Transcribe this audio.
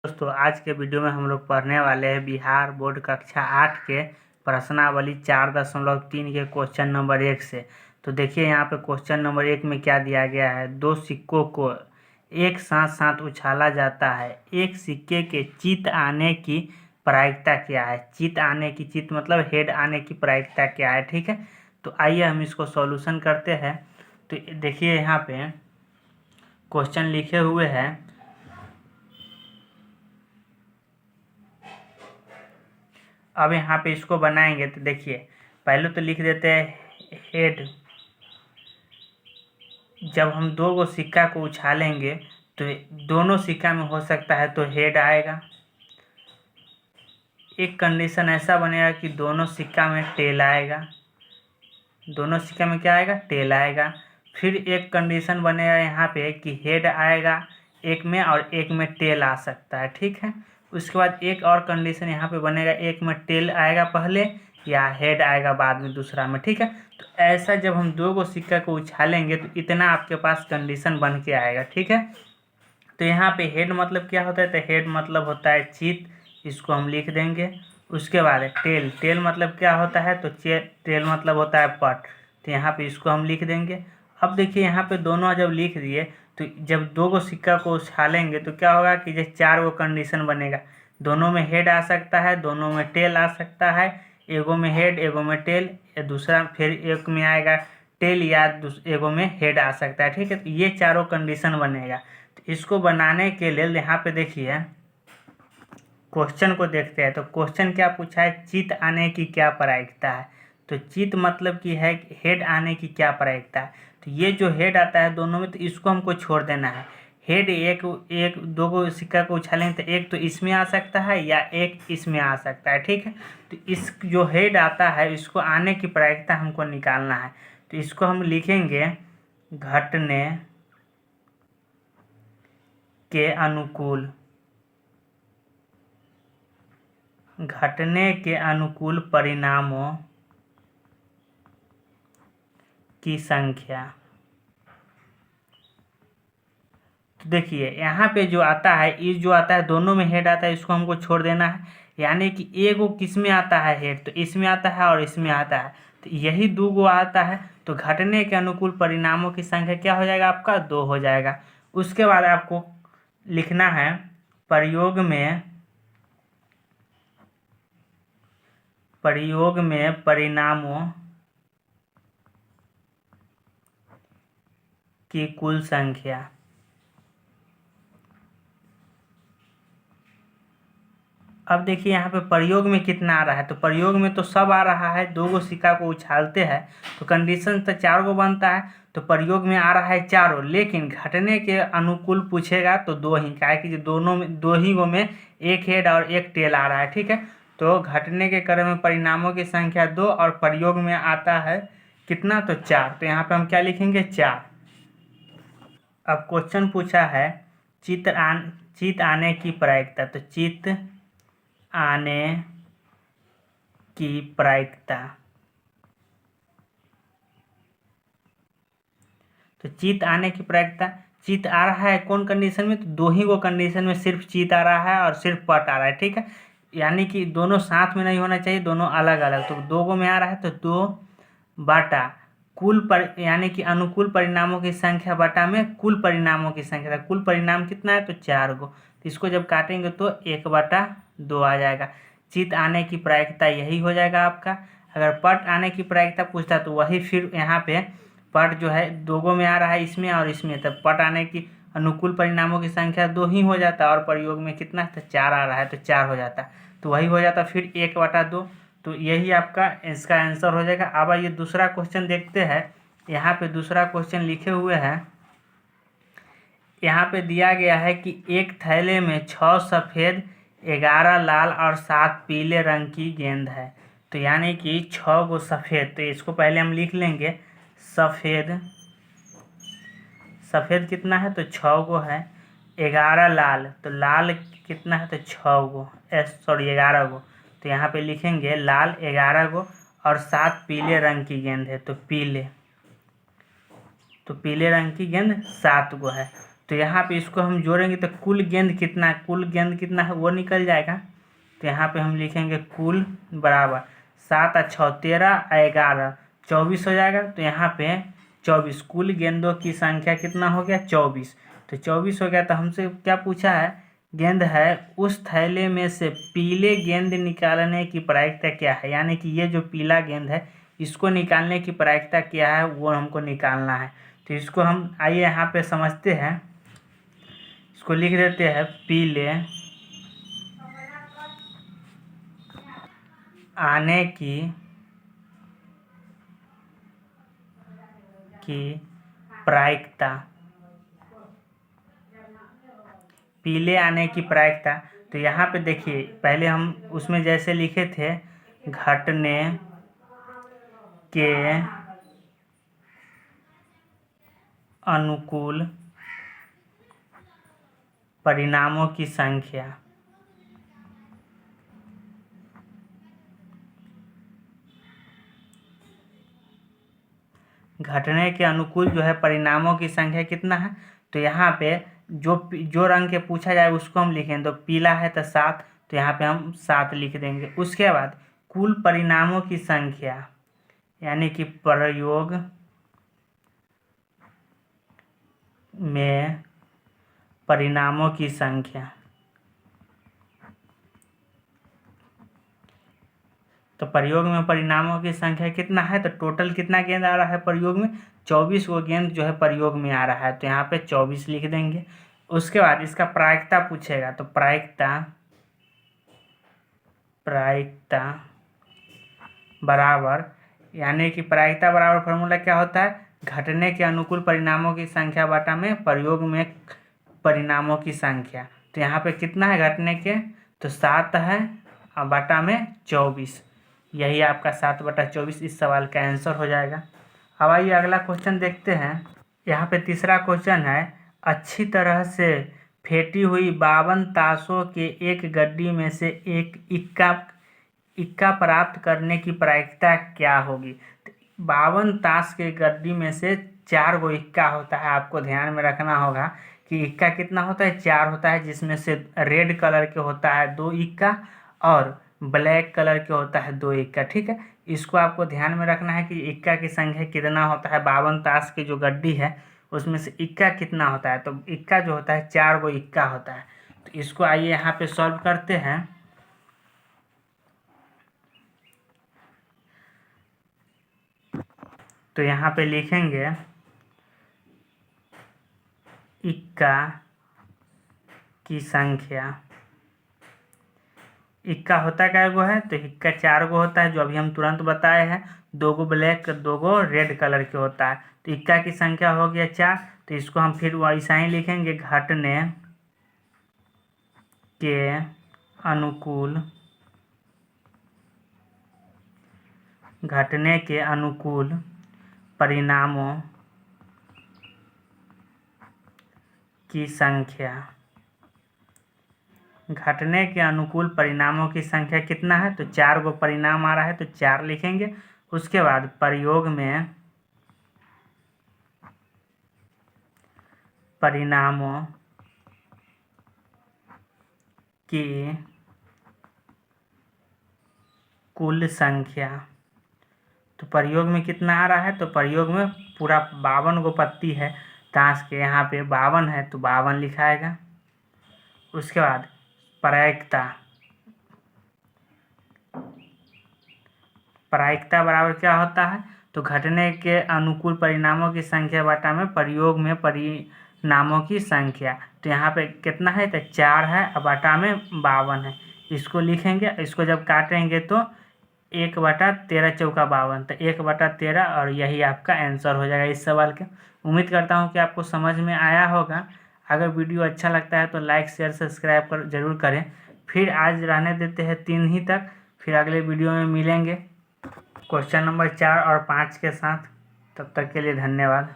दोस्तों आज के वीडियो में हम लोग पढ़ने वाले हैं बिहार बोर्ड कक्षा 8 के प्रश्नावली 4.3 के क्वेश्चन नंबर 1 से। तो देखिए यहाँ पे क्वेश्चन नंबर 1 में क्या दिया गया है। दो सिक्कों को एक साथ साथ उछाला जाता है, एक सिक्के के चित आने की प्रायिकता क्या है। चित आने की, चित मतलब हेड आने की प्रायिकता क्या है। ठीक है, तो आइए हम इसको सॉल्यूशन करते हैं। तो देखिए यहाँ पे क्वेश्चन लिखे हुए हैं। अब यहाँ पे इसको बनाएंगे तो देखिए पहले तो लिख देते हैं हेड। जब हम दो गो सिक्का को उछालेंगे तो दोनों सिक्का में हो सकता है तो हेड आएगा। एक कंडीशन ऐसा बनेगा कि दोनों सिक्का में टेल आएगा। दोनों सिक्का में क्या आएगा? टेल आएगा। फिर एक कंडीशन बनेगा यहाँ पे कि हेड आएगा एक में और एक में टेल आ सकता है। ठीक है, उसके बाद एक और कंडीशन यहाँ पे बनेगा, एक में टेल आएगा पहले या हेड आएगा बाद में दूसरा में। ठीक है, तो ऐसा जब हम दो गो सिक्का को उछालेंगे तो इतना आपके पास कंडीशन बन के आएगा। ठीक है, तो यहाँ पे हेड मतलब क्या होता है? तो हेड मतलब होता है चित, इसको हम लिख देंगे। उसके बाद टेल, टेल मतलब क्या होता है? तो टेल मतलब होता है पट, तो यहाँ पे इसको हम लिख देंगे। अब देखिए यहाँ पे दोनों जब लिख दिए तो जब दो गो सिक्का को उछालेंगे तो क्या होगा कि जैसे चार गो कंडीशन बनेगा। दोनों में हेड आ सकता है, दोनों में टेल आ सकता है, एगो में हेड एगो में टेल, दूसरा फिर एक में आएगा टेल या एगो में हेड आ सकता है। ठीक है, तो ये चारों कंडीशन बनेगा। तो इसको बनाने के लिए यहाँ पे देखिए क्वेश्चन को देखते हैं। तो क्वेश्चन क्या पूछा है? चित आने की क्या प्रायिकता है। तो चित मतलब कि है हेड आने की क्या प्रायिकता है। तो ये जो हेड आता है दोनों में, तो इसको हमको छोड़ देना है। हेड एक दो गो सिक्का को उछालेंगे तो एक तो इसमें आ सकता है या एक इसमें आ सकता है। ठीक है, तो इस जो हेड आता है इसको आने की प्रायिकता हमको निकालना है। तो इसको हम लिखेंगे घटने के अनुकूल, घटने के अनुकूल परिणामों की संख्या। तो देखिए यहाँ पे जो आता है, ये जो आता है दोनों में हेड आता है, इसको हमको छोड़ देना है। यानी कि एगो किस में आता है हेड? तो इसमें आता है और इसमें आता है, तो यही दो गो आता है। तो घटने के अनुकूल परिणामों की संख्या क्या हो जाएगा आपका? 2 हो जाएगा। उसके बाद आपको लिखना है प्रयोग में परिणामों की कुल संख्या। अब देखिए यहाँ पे प्रयोग में कितना आ रहा है। तो प्रयोग में तो सब आ रहा है, दो गो सिक्का को उछालते हैं तो कंडीशन तो 4 गो बनता है। तो प्रयोग में आ रहा है चारों, लेकिन घटने के अनुकूल पूछेगा तो 2 ही, क्या है कि दोनों में 2 ही गो में एक हेड और एक टेल आ रहा है। ठीक है, तो घटने के क्रम में परिणामों की संख्या 2 और प्रयोग में आता है कितना? तो 4। तो यहाँ पे हम क्या लिखेंगे? 4। अब क्वेश्चन पूछा है चित आने की प्रायिकता। तो चित आने की प्रायिकता, तो चित आने की प्रायिकता, चित आ रहा है कौन कंडीशन में? तो 2 ही वो कंडीशन में सिर्फ चित आ रहा है और सिर्फ पट आ रहा है। ठीक है, यानी कि दोनों साथ में नहीं होना चाहिए, दोनों अलग अलग। तो 2 गो में आ रहा है तो 2 बाटा कुल पर, यानी कि अनुकूल परिणामों की संख्या बटा में कुल परिणामों की संख्या। कुल परिणाम कितना है? तो 4 गो। तो इसको जब काटेंगे तो 1/2 आ जाएगा। चित आने की प्रायिकता यही हो जाएगा आपका। अगर पट आने की प्रायिकता पूछता तो वही फिर यहाँ पे पट जो है 2 गो में आ रहा है इसमें और इसमें, तब पट आने की अनुकूल परिणामों की संख्या 2 ही हो जाता, और प्रयोग में कितना? तो 4 आ रहा है तो 4 हो जाता, तो वही हो जाता फिर 1/2। तो यही आपका इसका आंसर हो जाएगा। अब ये दूसरा क्वेश्चन देखते हैं। यहाँ पे दूसरा क्वेश्चन लिखे हुए हैं। यहाँ पे दिया गया है कि एक थैले में 6 सफ़ेद, 11 लाल और 7 पीले रंग की गेंद है। तो यानी कि 6 गो सफ़ेद, तो इसको पहले हम लिख लेंगे सफ़ेद। सफ़ेद कितना है? तो 6 गो है। 11 लाल, तो लाल कितना है? तो 6 गो, 11 गो। तो यहाँ पे लिखेंगे लाल 11 गो और 7 पीले रंग की गेंद है, तो पीले, तो पीले रंग की गेंद 7 गो है। तो यहाँ पे इसको हम जोड़ेंगे तो कुल गेंद कितना है वो निकल जाएगा। तो यहाँ पे हम लिखेंगे कुल बराबर 7 और 6 13 और 11 24 हो जाएगा। तो यहाँ पे 24 कुल गेंदों की संख्या कितना हो गया 24। तो 24 हो गया। तो हमसे क्या पूछा है, गेंद है उस थैले में से पीले गेंद निकालने की प्रायिकता क्या है, यानी कि ये जो पीला गेंद है इसको निकालने की प्रायिकता क्या है वो हमको निकालना है। तो इसको हम आइए यहाँ पे समझते हैं। इसको लिख देते हैं पीले आने की प्रायिकता, पीले आने की प्रायिकता। तो यहाँ पे देखिए पहले हम उसमें जैसे लिखे थे घटने के अनुकूल परिणामों की संख्या, घटने के अनुकूल जो है परिणामों की संख्या कितना है। तो यहाँ पे जो रंग के पूछा जाए उसको हम लिखें। तो पीला है तो 7, तो यहाँ पे हम 7 लिख देंगे। उसके बाद कुल परिणामों की संख्या यानी कि प्रयोग में परिणामों की संख्या। तो प्रयोग में परिणामों की संख्या कितना है, तो टोटल कितना गेंद आ रहा है प्रयोग में 24 वो गेंद जो है प्रयोग में आ रहा है। तो यहाँ पे 24 लिख देंगे। उसके बाद इसका प्रायिकता पूछेगा। तो प्रायिकता बराबर, यानी कि प्रायिकता बराबर फॉर्मूला क्या होता है, घटने के अनुकूल परिणामों की संख्या बटा में प्रयोग में परिणामों की संख्या। तो यहाँ पे कितना है घटने के, तो 7 है और बटा में 24। यही आपका 7/24 इस सवाल का आंसर हो जाएगा। अब आइए अगला क्वेश्चन देखते हैं। यहाँ पे तीसरा क्वेश्चन है, अच्छी तरह से फेंटी हुई 52 ताशों के एक गड्डी में से एक इक्का प्राप्त करने की प्रायिकता क्या होगी। 52 ताश के गड्डी में से 4 गो इक्का होता है। आपको ध्यान में रखना होगा कि इक्का कितना होता है, 4 होता है, जिसमें से रेड कलर के होता है 2 इक्का और ब्लैक कलर के होता है 2 इक्का। ठीक है, इसको आपको ध्यान में रखना है कि इक्का की संख्या कितना होता है। 52 ताश की जो गड्डी है उसमें से इक्का कितना होता है, तो इक्का जो होता है 4 गो इक्का होता है। तो इसको आइए यहाँ पे सॉल्व करते हैं। तो यहाँ पे लिखेंगे इक्का की संख्या, इक्का होता क्या गो है, तो इक्का 4 गो होता है जो अभी हम तुरंत बताए हैं। 2 गो ब्लैक 2 गो रेड कलर के होता है। तो इक्का की संख्या हो गया 4। तो इसको हम फिर वैसा ही लिखेंगे, घटने के अनुकूल परिणामों की संख्या। घटने के अनुकूल परिणामों की संख्या कितना है, तो 4 गो परिणाम आ रहा है तो 4 लिखेंगे। उसके बाद प्रयोग में परिणामों की कुल संख्या। तो प्रयोग में कितना आ रहा है, तो प्रयोग में पूरा 52 गो पत्ती है ताश के, यहाँ पे 52 है तो 52 लिखाएगा। उसके बाद प्रायिकता बराबर क्या होता है, तो घटने के अनुकूल परिणामों की संख्या बटा में प्रयोग में परिणामों की संख्या। तो यहाँ पे कितना है, तो 4 है और बटा में 52 है। इसको लिखेंगे। इसको जब काटेंगे तो 1/13 चौका 52, तो 1/13 और यही आपका आंसर हो जाएगा इस सवाल के। उम्मीद करता हूँ कि आपको समझ में आया होगा। अगर वीडियो अच्छा लगता है तो लाइक शेयर सब्सक्राइब जरूर करें। फिर आज रहने देते हैं 3 ही तक, फिर अगले वीडियो में मिलेंगे क्वेश्चन नंबर 4 और 5 के साथ। तब तक के लिए धन्यवाद।